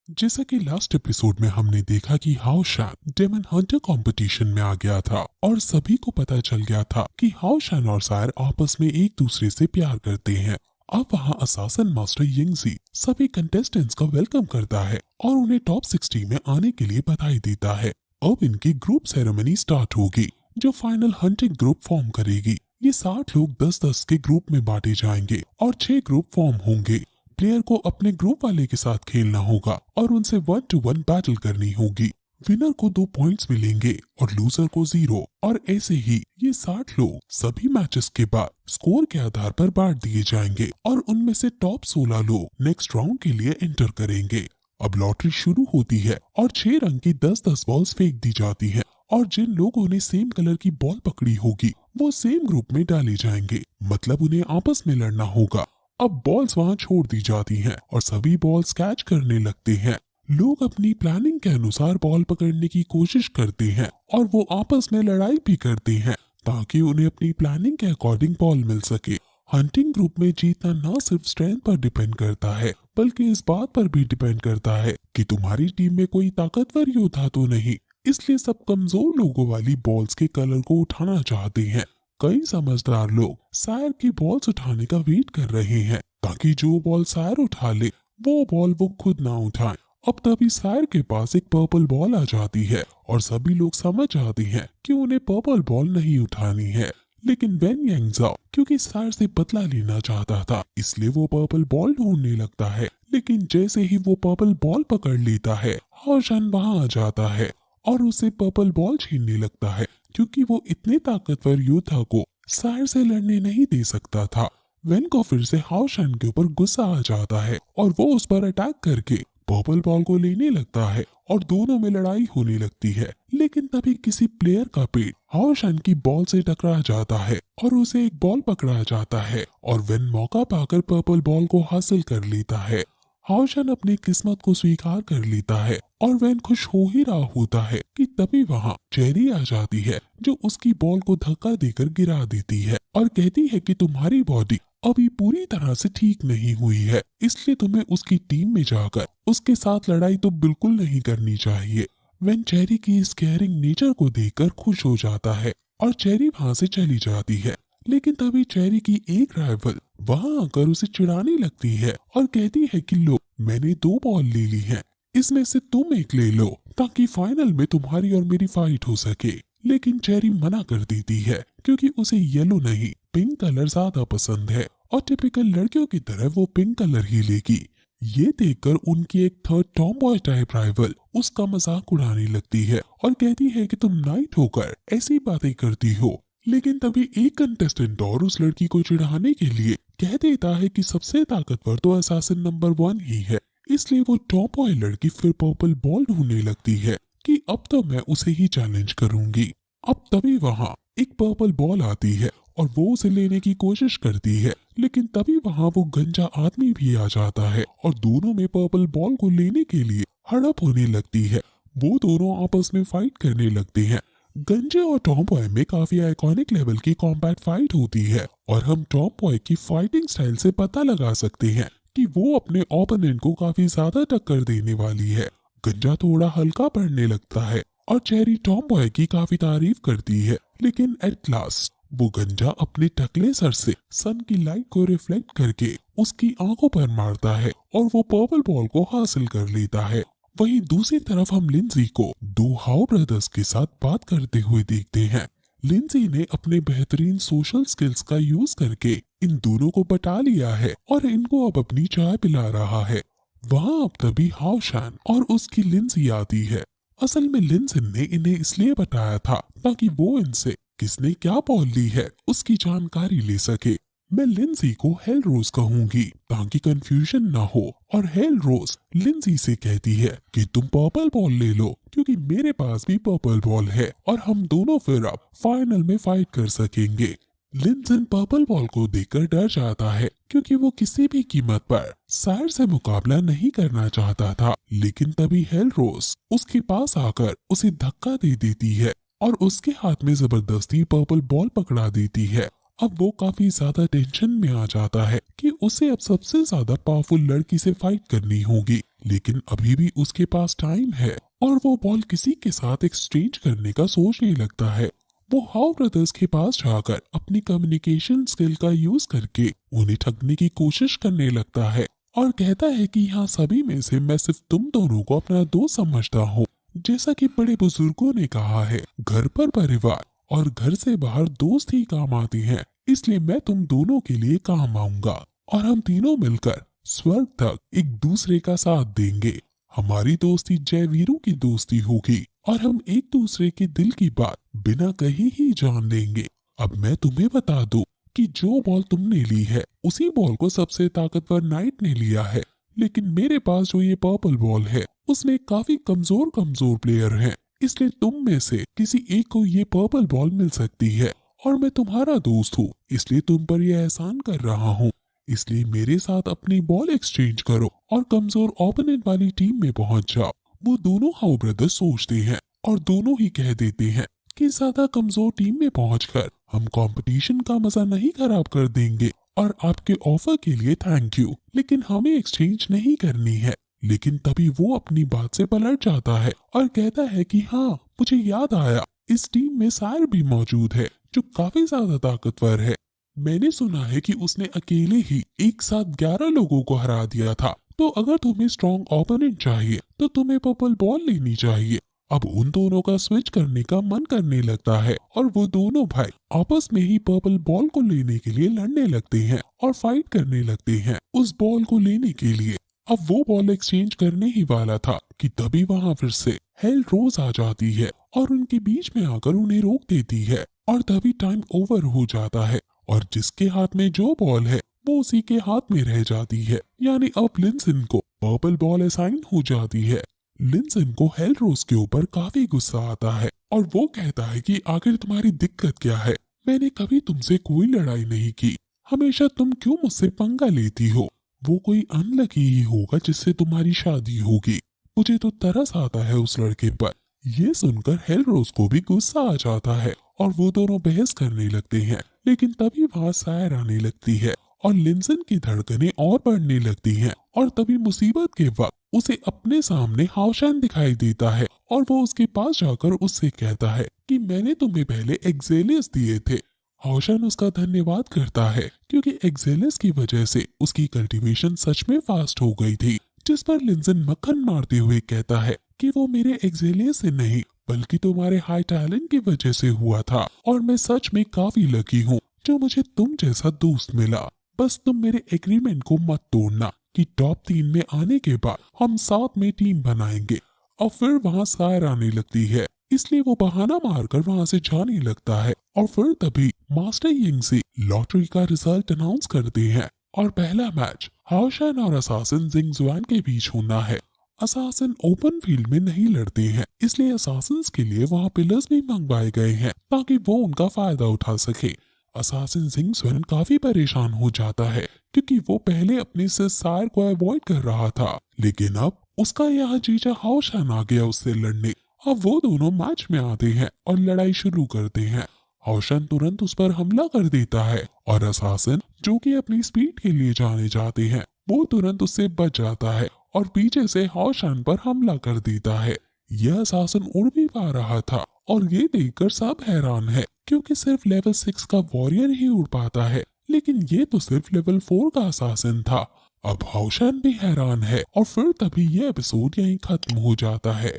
जैसा कि last episode में हमने देखा कि हाओ शान डेमन हंटर कंपटीशन में आ गया था और सभी को पता चल गया था कि हाओ शान और सायर आपस में एक दूसरे से प्यार करते हैं। अब वहाँ असासिन मास्टर यिंगजी सभी कंटेस्टेंट्स का वेलकम करता है और उन्हें टॉप 60 में आने के लिए बधाई देता है। अब इनकी ग्रुप सेरेमनी स्टार्ट होगी जो फाइनल हंटिंग ग्रुप फॉर्म करेगी। ये 60 लोग 10-10 के ग्रुप में बांटे जाएंगे और 6 ग्रुप फॉर्म होंगे। प्लेयर को अपने ग्रुप वाले के साथ खेलना होगा और उनसे 1-to-1 बैटल करनी होगी। विनर को 2 पॉइंट्स मिलेंगे और लूजर को 0। और ऐसे ही ये 60 लोग सभी मैचेस के बाद स्कोर के आधार पर बांट दिए जाएंगे और उनमें से टॉप 16 लोग नेक्स्ट राउंड के लिए एंटर करेंगे। अब लॉटरी शुरू होती है और 6 रंग की 10-10 बॉल्स फेंक दी जाती है और जिन लोगों ने सेम कलर की बॉल पकड़ी होगी वो सेम ग्रुप में डाले जाएंगे, मतलब उन्हें आपस में लड़ना होगा। अब बॉल्स वहां छोड़ दी जाती हैं और सभी बॉल्स कैच करने लगते हैं। लोग अपनी प्लानिंग के अनुसार बॉल पकड़ने की कोशिश करते हैं और वो आपस में लड़ाई भी करते हैं ताकि उन्हें अपनी प्लानिंग के अकॉर्डिंग बॉल मिल सके। हंटिंग ग्रुप में जीतना न सिर्फ स्ट्रेंथ पर डिपेंड करता है बल्कि इस बात पर भी डिपेंड करता है कि तुम्हारी टीम में कोई ताकतवर योद्धा तो नहीं, इसलिए सब कमजोर लोगों वाली बॉल्स के कलर को उठाना चाहते हैं। कई समझदार लोग सायर की बॉल्स उठाने का वेट कर रहे हैं ताकि जो बॉल सायर उठा ले वो बॉल वो खुद ना उठाए। अब तभी सायर के पास एक पर्पल बॉल आ जाती है और सभी लोग समझ जाते हैं कि उन्हें पर्पल बॉल नहीं उठानी है। लेकिन वेन यांगजाओ क्योंकि सायर से बदला लेना चाहता था इसलिए वो पर्पल बॉल ढूंढने लगता है। लेकिन जैसे ही वो पर्पल बॉल पकड़ लेता है हाओ शान वहां आ जाता है और उसे पर्पल बॉल छीनने लगता है क्योंकि वो इतने ताकतवर योद्धा को सायर से लड़ने नहीं दे सकता था। वेन को फिर से हाओ शान के ऊपर गुस्सा आ जाता है और वो उस पर अटैक करके पर्पल बॉल को लेने लगता है और दोनों में लड़ाई होने लगती है। लेकिन तभी किसी प्लेयर का पेट हाओ शान की बॉल से टकरा जाता है और उसे एक बॉल पकड़ा जाता है और वेन मौका पाकर पर्पल बॉल को हासिल कर लेता है। हाओ शान अपनी किस्मत को स्वीकार कर लेता है और वेन खुश हो ही रहा होता है कि तभी वहाँ चेरी आ जाती है जो उसकी बॉल को धक्का देकर गिरा देती है और कहती है कि तुम्हारी बॉडी अभी पूरी तरह से ठीक नहीं हुई है, इसलिए तुम्हें उसकी टीम में जाकर उसके साथ लड़ाई तो बिल्कुल नहीं करनी चाहिए। वेन चेरी की इस केयरिंग नेचर को देखकर खुश हो जाता है और चेरी वहाँ से चली जाती है। लेकिन तभी चेरी की एक राइवल वहां आकर उसे चिढ़ाने लगती है और कहती है कि लो, मैंने 2 बॉल ले ली हैं, इसमें से तुम एक ले लो ताकि फाइनल में तुम्हारी और मेरी फाइट हो सके। लेकिन चेरी मना कर देती है क्योंकि उसे येलो नहीं पिंक कलर ज्यादा पसंद है और टिपिकल लड़कियों की तरह वो पिंक कलर ही लेगी। ये देखकर उनकी एक third Tom boy type rival उसका मजाक उड़ाने लगती है और कहती है कि तुम नाइट होकर ऐसी बातें करती हो। लेकिन तभी एक कंटेस्टेंट और उस लड़की को चिढ़ाने के लिए कह देता है कि सबसे ताकतवर तो असासिन नंबर 1 ही है, इसलिए वो टॉप बॉय लड़की फिर पर्पल बॉल ढूंढने लगती है कि अब तो मैं उसे ही चैलेंज करूंगी। अब तभी वहाँ एक पर्पल बॉल आती है और वो उसे लेने की कोशिश करती है, लेकिन तभी वहाँ वो गंजा आदमी भी आ जाता है और दोनों में पर्पल बॉल को लेने के लिए हड़प होने लगती है। वो दोनों आपस में फाइट करने लगते हैं। गंजे और टॉम बॉय में काफी आइकॉनिक लेवल की कॉम्बैट फाइट होती है और हम टॉम बॉय की फाइटिंग स्टाइल से पता लगा सकते हैं कि वो अपने ओपोनेंट को काफी ज्यादा टक्कर देने वाली है। गंजा थोड़ा हल्का पड़ने लगता है और चेरी टॉम बॉय की काफी तारीफ करती है, लेकिन एट लास्ट वो गंजा अपने टकले सर से सन की लाइट को रिफ्लेक्ट करके उसकी आंखों पर मारता है और वो पर्पल बॉल को हासिल कर लेता है। वहीं दूसरी तरफ हम लिंजी को 2 हाओ ब्रदर्स के साथ बात करते हुए देखते हैं। लिंजी ने अपने बेहतरीन सोशल स्किल्स का यूज करके इन दोनों को बटा लिया है और इनको अब अपनी चाय पिला रहा है। वहाँ अब तभी हाओ शान और उसकी लिंजी आती है। असल में लिंजिन ने इन्हें इसलिए बताया था ताकि वो इनसे किसने क्या बॉल ली है उसकी जानकारी ले सके। मैं लिंजी को हेल रोज कहूंगी ताकि कंफ्यूजन ना हो और हेल रोज लिंजी से कहती है कि तुम पर्पल बॉल ले लो क्योंकि मेरे पास भी पर्पल बॉल है और हम दोनों फिर अब फाइनल में फाइट कर सकेंगे। लिंजिन पर्पल बॉल को देखकर डर जाता है क्योंकि वो किसी भी कीमत पर सायर से मुकाबला नहीं करना चाहता था। लेकिन तभी हेल रोज उसके पास आकर उसे धक्का दे देती है और उसके हाथ में जबरदस्ती पर्पल बॉल पकड़ा देती है। अब वो काफी ज्यादा टेंशन में आ जाता है कि उसे अब सबसे ज्यादा पावरफुल लड़की से फाइट करनी होगी, लेकिन अभी भी उसके पास टाइम है और वो बॉल किसी के साथ एक्सचेंज करने का सोचने लगता है। वो हाउ ब्रदर्स के पास जाकर अपनी कम्युनिकेशन स्किल का यूज करके उन्हें ठगने की कोशिश करने लगता है और कहता है कि यहाँ सभी में से मैं सिर्फ तुम दोनों को अपना दोस्त समझता हूँ। जैसा कि बड़े बुजुर्गों ने कहा है, घर पर परिवार और घर से बाहर दोस्त ही काम आते हैं, इसलिए मैं तुम दोनों के लिए काम आऊंगा और हम तीनों मिलकर स्वर्ग तक एक दूसरे का साथ देंगे। हमारी दोस्ती जय वीरों की दोस्ती होगी और हम एक दूसरे के दिल की बात बिना कहीं ही जान लेंगे। अब मैं तुम्हें बता दूं कि जो बॉल तुमने ली है उसी बॉल को सबसे ताकतवर नाइट ने लिया है, लेकिन मेरे पास जो ये पर्पल बॉल है उसमें काफी कमजोर कमजोर प्लेयर हैं, इसलिए तुम में से किसी एक को ये पर्पल बॉल मिल सकती है और मैं तुम्हारा दोस्त हूँ, इसलिए तुम पर यह एहसान कर रहा हूँ। इसलिए मेरे साथ अपनी बॉल एक्सचेंज करो और कमजोर ओपोनेंट वाली टीम में पहुंच जाओ। वो दोनों हाउ ब्रदर्स सोचते हैं और दोनों ही कह देते हैं कि ज्यादा कमजोर टीम में पहुंचकर हम कंपटीशन का मजा नहीं खराब कर देंगे और आपके ऑफर के लिए थैंक यू, लेकिन हमें एक्सचेंज नहीं करनी है। लेकिन तभी वो अपनी बात से पलट जाता है और कहता है कि हाँ, मुझे याद आया, इस टीम में सायर भी मौजूद है जो काफी ज्यादा ताकतवर है। मैंने सुना है कि उसने अकेले ही एक साथ 11 लोगों को हरा दिया था, तो अगर तुम्हें स्ट्रॉन्ग ओपोनेंट चाहिए तो तुम्हें पर्पल बॉल लेनी चाहिए। अब उन दोनों का स्विच करने का मन करने लगता है और वो दोनों भाई आपस में ही पर्पल बॉल को लेने के लिए लड़ने लगते हैं और फाइट करने लगते हैं उस बॉल को लेने के लिए। अब वो बॉल एक्सचेंज करने ही वाला था कि तभी वहाँ फिर से हेल रोज आ जाती है और उनके बीच में आकर उन्हें रोक देती है और तभी टाइम ओवर हो जाता है और जिसके हाथ में जो बॉल है वो उसी के हाथ में रह जाती है। यानी अब लिंसन को पर्पल बॉल असाइन हो जाती है। लिंसन को हेल रोज के ऊपर काफी गुस्सा आता है और वो कहता है कि आखिर तुम्हारी दिक्कत क्या है, मैंने कभी तुमसे कोई लड़ाई नहीं की, हमेशा तुम क्यों मुझसे पंगा लेती हो, वो कोई अनलकी ही होगा जिससे तुम्हारी शादी होगी, मुझे तो तरस आता है उस लड़के पर। ये सुनकर हेल रोज को भी गुस्सा आ जाता है और वो दोनों बहस करने लगते हैं, लेकिन तभी वहाँ सायर आने लगती है और लिंसन की धड़कनें और बढ़ने लगती हैं और तभी मुसीबत के वक्त उसे अपने सामने हाउशान दिखाई देता है और वो उसके पास जाकर उससे कहता है कि मैंने तुम्हें पहले एक्सेलियस दिए थे। हाउशान उसका धन्यवाद करता है क्योंकि एक्सेलियस की वजह से उसकी कल्टीवेशन सच में फास्ट हो गई थी, जिस पर लिंसन मक्खन मारते हुए कहता है कि वो मेरे एक्सेलियस से नहीं बल्कि तुम्हारे हाई टैलेंट की वजह से हुआ था और मैं सच में काफी लकी हूँ जो मुझे तुम जैसा दोस्त मिला। बस तुम मेरे एग्रीमेंट को मत तोड़ना कि टॉप 3 में आने के बाद हम साथ में टीम बनाएंगे। और फिर वहाँ सायर आने लगती है, इसलिए वो बहाना मारकर वहाँ से जाने लगता है और फिर तभी मास्टर यिंग से लॉटरी का रिजल्ट अनाउंस करते हैं और पहला मैच हाओशान और असासिन जिंग जुआन के बीच होना है। असासिन ओपन फील्ड में नहीं लड़ते हैं, इसलिए असासिन्स के लिए वहाँ पिलर्स भी मंगवाए गए हैं ताकि वो उनका फायदा उठा सके। असासिन जिंग जुआन काफी परेशान हो जाता है क्योंकि वो पहले अपने से सायर को अवॉइड कर रहा था, लेकिन अब उसका यहाँ जीजा हाओशान आ गया उससे लड़ने। अब वो दोनों मैच में आते हैं और लड़ाई शुरू करते हैं। हाओशान तुरंत उस पर हमला कर देता है और असासिन जो कि अपनी स्पीड के लिए जाने जाते हैं वो तुरंत उससे बच जाता है और पीछे से हाओशान पर हमला कर देता है। यह असासिन उड़ भी पा रहा था और ये देखकर सब हैरान है क्योंकि सिर्फ लेवल 6 का वॉरियर ही उड़ पाता है, लेकिन ये तो सिर्फ लेवल 4 का असासिन था। अब हाओशान भी हैरान है और फिर तभी ये एपिसोड यहीं खत्म हो जाता है।